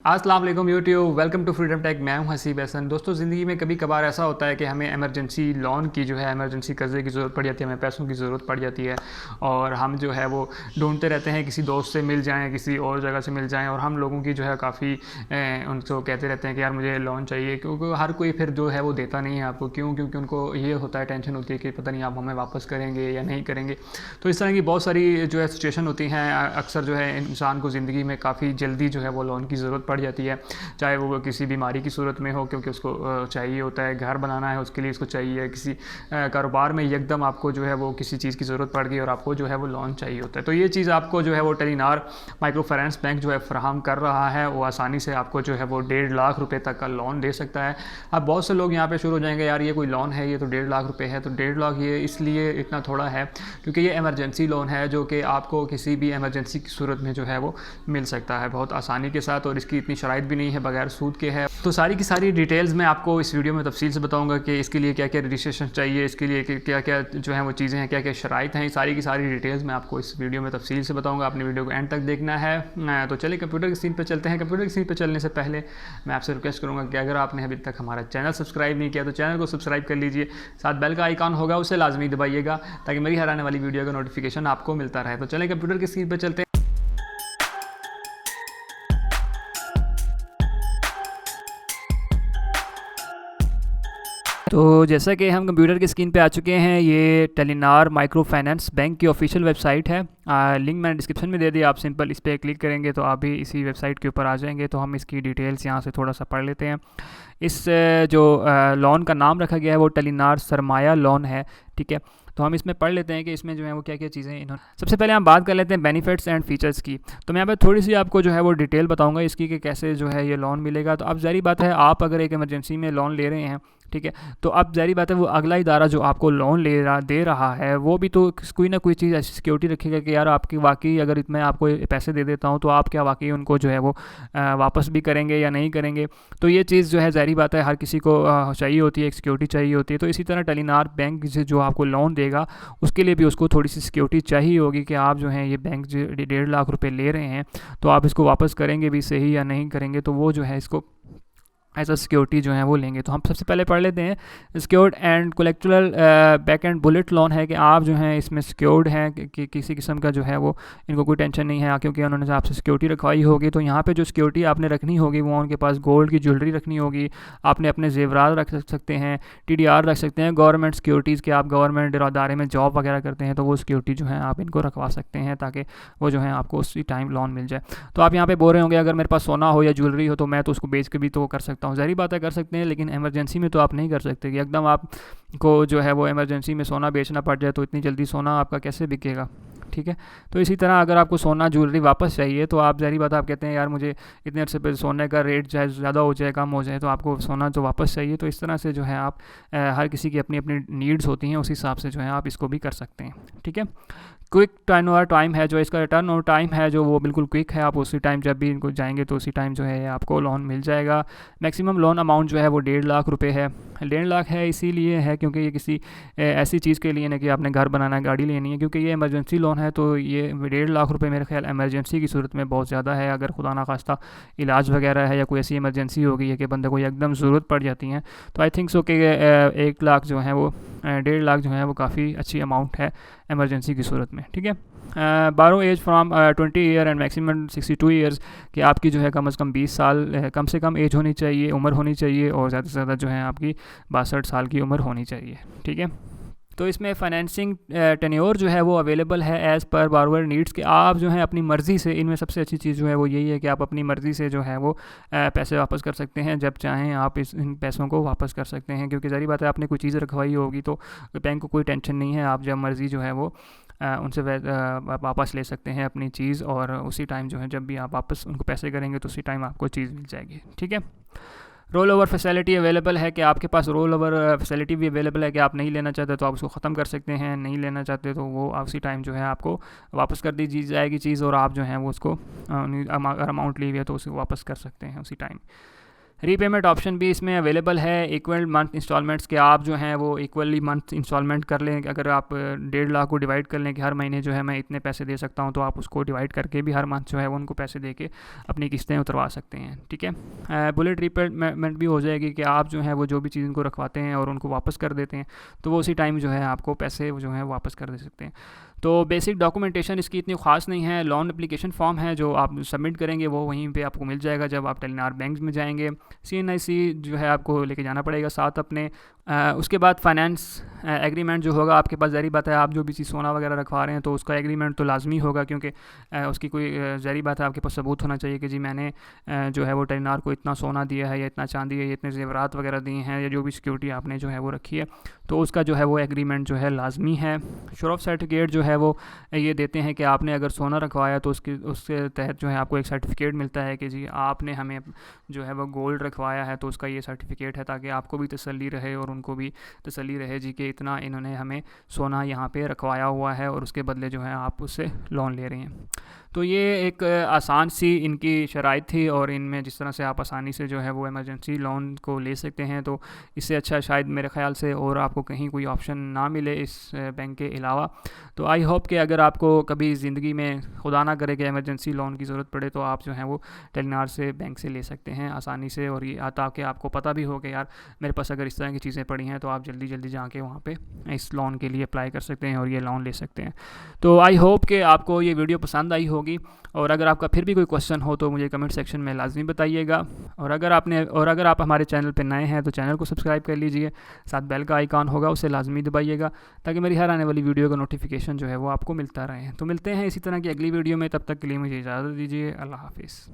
अस्सलाम वालेकुम YouTube, welcome to freedom tech. मैं हूं हसीब एहसन। दोस्तों, ज़िंदगी में कभी कभार ऐसा होता है कि हमें इमरजेंसी लोन की जो है इमरजेंसी कर्जे की ज़रूरत पड़ जाती है, हमें पैसों की ज़रूरत पड़ जाती है और हम जो है वो ढूंढते रहते हैं किसी दोस्त से मिल जाएं, किसी और जगह से मिल जाएं। और हम लोगों की जो है काफ़ी उनको कहते रहते हैं कि यार मुझे लोन चाहिए, क्योंकि हर कोई फिर जो है वो देता नहीं है आपको। क्यों? क्योंकि उनको ये होता है, टेंशन होती है कि पता नहीं आप हमें वापस करेंगे या नहीं करेंगे। तो इस तरह की बहुत सारी जो है सिचुएशन होती हैं। अक्सर जो है इंसान को ज़िंदगी में काफ़ी जल्दी जो है वो लोन की ज़रूरत पड़ जाती है, चाहे वो किसी बीमारी की सूरत में हो, क्योंकि उसको चाहिए होता है, घर बनाना है उसके लिए उसको चाहिए, किसी कारोबार में एकदम आपको जो है वो किसी चीज़ की ज़रूरत पड़ गई और आपको जो है वो लोन चाहिए होता है। तो ये चीज़ आपको जो है वो टेलीनार माइक्रो फाइनेंस बैंक जो है फराहम कर रहा है। वो आसानी से आपको जो है वो 1.5 लाख रुपये तक का लोन दे सकता है। अब बहुत से लोग यहाँ पे शुरू हो जाएंगे, यार ये कोई लोन है, ये तो 1.5 लाख रुपये है। तो 1.5 लाख ये इसलिए इतना थोड़ा है क्योंकि ये इमरजेंसी लोन है, जो कि आपको किसी भी इमरजेंसी की सूरत में जो है वो मिल सकता है बहुत आसानी के साथ, और इसकी इतनी शराइत भी नहीं है, बगैर सूद के है। तो सारी की सारी डिटेल्स मैं आपको इस वीडियो में तफसील से बताऊंगा कि इसके लिए क्या क्या रजिस्ट्रेशन चाहिए, इसके लिए क्या क्या जो है वो चीज़ें हैं, क्या क्या शराइत हैं। सारी की सारी डिटेल्स मैं आपको इस वीडियो में तफसील से बताऊंगा। आपने वीडियो को एंड तक देखना है। तो चलिए कंप्यूटर की स्क्रीन पर चलते हैं। कंप्यूटर की स्क्रीन पर चलने से पहले मैं आपसे रिक्वेस्ट करूँगा कि अगर आपने अभी तक हमारा चैनल सब्सक्राइब नहीं किया तो चैनल को सब्सक्राइब कर लीजिए, साथ बेल का आइकॉन होगा उसे लाजमी दबाइएगा ताकि मेरी हर आने वाली वीडियो का नोटिफिकेशन आपको मिलता रहे। तो चलिए कंप्यूटर की स्क्रीन पर चलते हैं। तो जैसा कि हम कंप्यूटर की स्क्रीन पे आ चुके हैं, ये टेलीनार माइक्रो फाइनेंस बैंक की ऑफिशियल वेबसाइट है। लिंक मैंने डिस्क्रिप्शन में दे दिया, आप सिंपल इस पर क्लिक करेंगे तो आप भी इसी वेबसाइट के ऊपर आ जाएंगे। तो हम इसकी डिटेल्स यहाँ से थोड़ा सा पढ़ लेते हैं। इस जो लोन का नाम रखा गया है वो टेलीनार सरमाया लोन है, ठीक है। तो हम इसमें पढ़ लेते हैं कि इसमें जो है वो क्या क्या चीज़ें इन्होंने। सबसे पहले हम बात कर लेते हैं बेनिफिट्स एंड फीचर्स की। तो मैं यहाँ पे थोड़ी सी आपको जो है वो डिटेल बताऊंगा इसकी कि कैसे जो है ये लोन मिलेगा। तो अब ज़ाहिर बात है, आप अगर एक इमरजेंसी में लोन ले रहे हैं, ठीक है, तो अब ज़ाहिर बात है वो अगला इदारा जो आपको लोन दे रहा है वो भी तो कोई ना कोई चीज़ ऐसी सिक्योरिटी रखेगा कि यार आपकी वाकई अगर मैं आपको पैसे दे देता हूँ तो आप क्या वाकई उनको जो है वो वापस भी करेंगे या नहीं करेंगे। तो ये चीज़ जो है ज़ाहिर बात है हर किसी को चाहिए होती है, एक सिक्योरिटी चाहिए होती है। तो इसी तरह टेलीनार बैंक से जो आपको लोन देगा उसके लिए भी उसको थोड़ी सी सिक्योरिटी चाहिए होगी कि आप जो है ये बैंक जो 1.5 लाख रुपए ले रहे हैं तो आप इसको वापस करेंगे भी सही या नहीं करेंगे। तो वो जो है इसको एज अ सिक्योरिटी जो है वो लेंगे। तो हम सबसे पहले पढ़ लेते हैं। Secured and collateral back and bullet loan है कि आप जो हैं इसमें सिक्योर्ड हैं कि किसी किस्म का जो है वो इनको कोई टेंशन नहीं है, क्योंकि उन्होंने आपसे सिक्योरिटी रखवाई होगी। तो यहाँ पे जो सिक्योरिटी आपने रखनी होगी वो उनके पास गोल्ड की ज्वेलरी रखनी होगी, आपने अपने जेवरात रख सकते हैं, TDR रख सकते हैं, गवर्नमेंट सिक्योरिटीज़ के आप गवर्नमेंट इदारे में जॉब वगैरह करते हैं तो वो सिक्योरिटी जो है आप इनको रखवा सकते हैं ताकि वो जो है आपको उसी टाइम लोन मिल जाए। तो आप यहाँ पे बोल रहे होंगे अगर मेरे पास सोना हो या ज्वेलरी हो तो मैं तो उसको बेच के भी तो कर सकता हूँ। ज़ाहिर बात है कर सकते हैं, लेकिन इमरजेंसी में तो आप नहीं कर सकते कि एकदम आपको जो है वो इमरजेंसी में सोना बेचना पड़ जाए तो इतनी जल्दी सोना आपका कैसे बिकेगा, ठीक है। तो इसी तरह अगर आपको सोना ज्वेलरी वापस चाहिए तो आप ज़ाहिर बात आप कहते हैं यार मुझे इतने अर्से पर सोने का रेट चाहे ज़्यादा हो जाए कम हो जाए तो आपको सोना तो वापस चाहिए। तो इस तरह से जो है आप हर किसी की अपनी अपनी नीड्स होती हैं, उस हिसाब से जो है आप इसको भी कर सकते हैं, ठीक है। क्विक टर्न ओवर टाइम है जो इसका टर्न ओवर टाइम है जो वो बिल्कुल क्विक है। आप उसी टाइम जब भी इनको जाएंगे तो उसी टाइम जो है आपको लोन मिल जाएगा। मैक्सिमम लोन अमाउंट जो है वो 1.5 लाख रुपए है। 1.5 लाख है इसीलिए है क्योंकि ये किसी ऐसी चीज़ के लिए ना कि आपने घर बनाना है, गाड़ी लेनी है, क्योंकि ये इमरजेंसी लोन है। तो ये 1.5 लाख रुपए मेरे ख्याल इमरजेंसी की सूरत में बहुत ज़्यादा है। अगर खुदा ना खास्ता इलाज वगैरह है या कोई ऐसी इमरजेंसी हो गई है कि बंदे को एकदम ज़रूरत पड़ जाती है तो आई थिंक सो कि 1 लाख जो है वो 1.5 लाख जो है वो काफ़ी अच्छी अमाउंट है इमरजेंसी की सूरत में, ठीक है। Borrower age from 20 year and maximum 62 years कि आपकी जो है कम से कम 20 साल कम से कम एज होनी चाहिए, उम्र होनी चाहिए, और ज़्यादा से ज़्यादा जो है आपकी 62 साल की उम्र होनी चाहिए, ठीक है। तो इसमें फ़ाइनेंसिंग टेन्योर जो है वो अवेलेबल है एज़ पर बारोवर नीड्स के। आप जो है अपनी मर्ज़ी से, इनमें सबसे अच्छी चीज़ जो है वो यही है कि आप अपनी मर्ज़ी से जो है वो पैसे वापस कर सकते हैं। जब चाहें आप इन पैसों को वापस कर सकते हैं, क्योंकि ज़ाहिर बात है आपने कोई चीज़ रखवाई होगी तो बैंक को कोई टेंशन नहीं है। आप जब मर्ज़ी जो है वो उनसे वापस ले सकते हैं अपनी चीज़, और उसी टाइम जो है जब भी आप वापस उनको पैसे करेंगे तो उसी टाइम आपको चीज़ मिल जाएगी, ठीक है। रोल ओवर फैसिलिटी अवेलेबल है कि आपके पास रोल ओवर फैसिलिटी भी अवेलेबल है कि आप नहीं लेना चाहते तो आप उसको ख़त्म कर सकते हैं, नहीं लेना चाहते तो वो उसी टाइम जो है आपको वापस कर दी जाएगी चीज़, और आप जो है वो उसको अगर अमाउंट ली हुई है तो उसे वापस कर सकते हैं उसी टाइम। रीपेमेंट ऑप्शन भी इसमें अवेलेबल है इक्वल मंथ इंस्टॉलमेंट्स के, आप जो हैं वो इक्वली मंथ इंस्टॉलमेंट कर लें। अगर आप 1.5 लाख को डिवाइड कर लें कि हर महीने जो है मैं इतने पैसे दे सकता हूँ, तो आप उसको डिवाइड करके भी हर मंथ जो है वो उनको पैसे दे के अपनी किस्तें उतरवा सकते हैं। ठीक है, बुलेट रीपेमेंट भी हो जाएगी कि आप जो है वो जो भी चीज़ उनको रखवाते हैं और उनको वापस कर देते हैं, तो वो उसी टाइम जो है आपको पैसे जो है वापस कर दे सकते हैं। तो बेसिक डॉक्यूमेंटेशन इसकी इतनी ख़ास नहीं है। लोन एप्लीकेशन फॉर्म है जो आप सबमिट करेंगे वो वहीं पे आपको मिल जाएगा जब आप टेलीनार बैंक में जाएंगे। CNIC जो है आपको लेके जाना पड़ेगा साथ अपने। उसके बाद फाइनेंस एग्रीमेंट जो होगा आपके पास, ज़ाहिर बात है आप जो भी चीज़ सोना वगैरह रखवा रहे हैं तो उसका एग्रीमेंट तो लाजमी होगा, क्योंकि उसकी कोई ज़ाहिर बात है आपके पास सबूत होना चाहिए कि जी मैंने जो है वो टेलीनार को इतना सोना दिया है या इतना चांदी है या इतने जेवरात वगैरह दिए हैं या जो भी सिक्योरिटी आपने जो है वो रखी है, तो उसका जो है वो एग्रीमेंट जो है लाजमी है। शो ऑफ सर्टिफिकेट जो है वो ये देते हैं कि आपने अगर सोना रखवाया तो उसके तहत जो है आपको एक सर्टिफिकेट मिलता है कि जी आपने हमें जो है वो गोल्ड रखवाया है, तो उसका ये सर्टिफिकेट है, ताकि आपको भी तसल्ली रहे और उनको भी तसल्ली रहे जी कि इतना इन्होंने हमें सोना यहाँ पे रखवाया हुआ है और उसके बदले जो है आप उससे लोन ले रहे हैं। तो ये एक आसान सी इनकी शराइत थी और इनमें जिस तरह से आप आसानी से जो है वो इमरजेंसी लोन को ले सकते हैं, तो इससे अच्छा शायद मेरे ख़्याल से और आपको कहीं कोई ऑप्शन ना मिले इस बैंक के अलावा। तो आई होप कि अगर आपको कभी ज़िंदगी में खुदा ना करे कि इमरजेंसी लोन की ज़रूरत पड़े, तो आप जो है वो टेलीनार से बैंक से ले सकते हैं आसानी से। और ये ताकि आपको पता भी हो कि यार मेरे पास अगर इस तरह की चीज़ें पड़ी हैं, तो आप जल्दी जल्दी जाके वहाँ पे इस लोन के लिए अप्लाई कर सकते हैं और ये लोन ले सकते हैं। तो आई होप कि आपको ये वीडियो पसंद आई होगी, और अगर आपका फिर भी कोई क्वेश्चन हो तो मुझे कमेंट सेक्शन में लाजमी बताइएगा। और अगर आप हमारे चैनल पर नए हैं तो चैनल को सब्सक्राइब कर लीजिए, साथ बेल का आइकॉन होगा उसे लाजमी दबाइएगा, ताकि मेरी हर आने वाली वीडियो का नोटिफिकेशन जो है वो आपको मिलता रहे। तो मिलते हैं इसी तरह की अगली वीडियो में, तब तक के लिए मुझे इजाज़त दीजिए। अल्लाह हाफिज़।